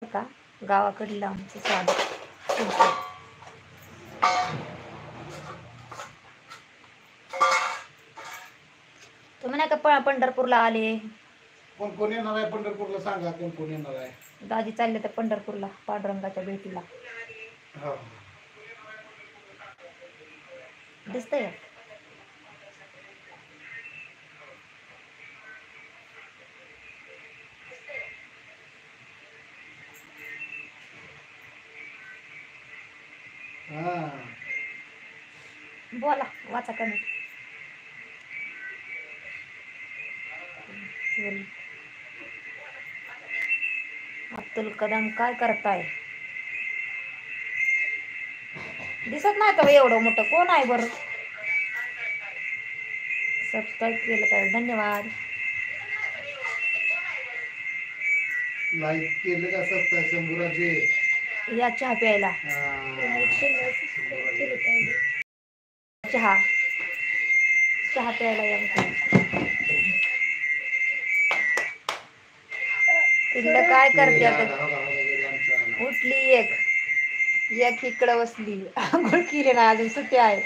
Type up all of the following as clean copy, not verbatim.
का गावाकडलं आमचं स्वागत. तुम्ही नाही का पंढरपूरला आले? कोण कोण येणार आहे पंढरपूरला सांगा, कोण कोण येणार आहे? दाजी चालले तर पंढरपूरला पांडुरंगाच्या भेटीला. हो दिसतंय. बोला, वाचा कमी. अब्दुल कदम काय करताय? दिसत नाही का एवढं मोठं? कोण आहे बरं? सबस्क्राईब केलं तर धन्यवाद. लाईक केलं का? शंभूराजे या चहा प्यायला. चहा चहा प्यायला या. तिला काय करते आता? उठली एक इकडं बसली. आंघोळ केली ना, अजून सुट्टी आहे.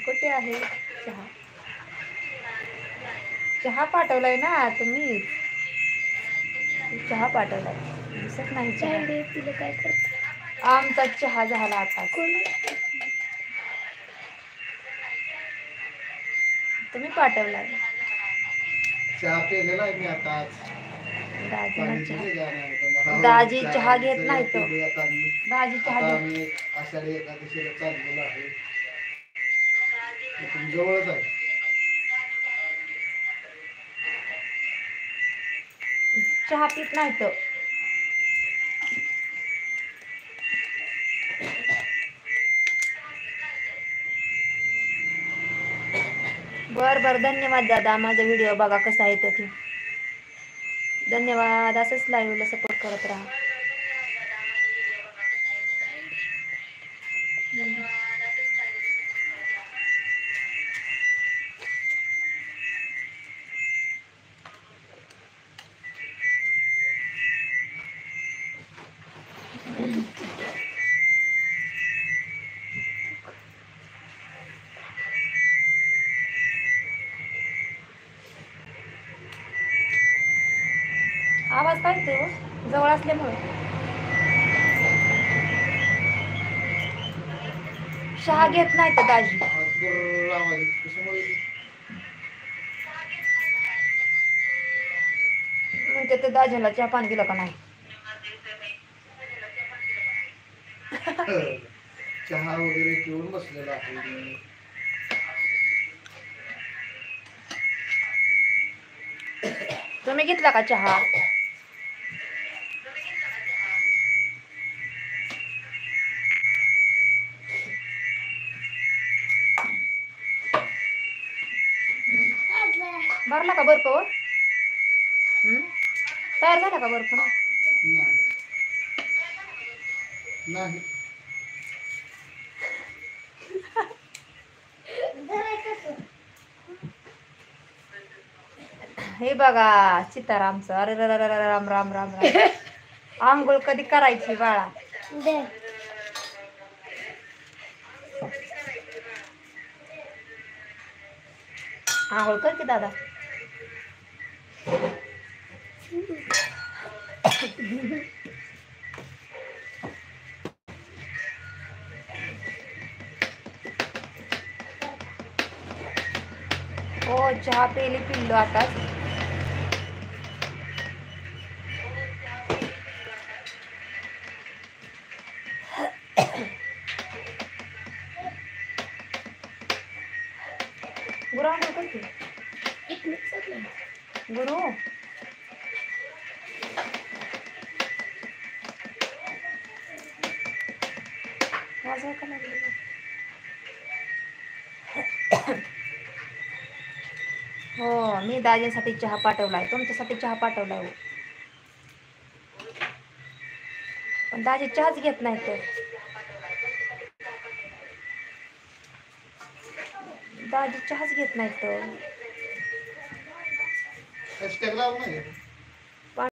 कुठे आहे चहा? चहा पाठवलाय ना तुम्ही? चहा पाठवलाय, दिसत नाही चहा. तिला काय करत? आमचा चहा झाला आता. तुम्ही पाठवलाय. चहा पेलेला आहे मी आता. दाजी चहा घेत नाही तो. दाजी चहा घेत. आम्ही आषाढी एकादशीला चाललेलो आहे. इथून जवळच आहे. चहा पित नाही तो. बर धन्यवाद दादा. माझा व्हिडिओ बघा कसा आहे ते. धन्यवाद. असंच लाईव्हला सपोर्ट करत राहा. आवाज काय तो जवळ असल्यामुळे. चहा घेत नाही तर दाजी. म्हणजे ते दाजीला चहा पाणी दिलं का नाही? चहा वगैरे पिऊन बसलेला आहे. तुम्ही घेतला का चहा? भरला का बर्फ? तयार झाला का बर्फ? नाही. हे बघा सीतारामचं. अरे राम राम राम राम. आंघोळ कधी करायची बाळा? आंघोळ कर की दादा. हो चहा पिल्लो आता. गुरु आंघोळ करते. गुरु वाजव का लागली? हो मी दाजींसाठी चहा पाठवलाय. तुमच्यासाठी चहा पाठवलाय. पण दाजी चहाच घेत नाही तर. दाजी चहाच घेत नाही तर. हॅशटॅग लाव नाही.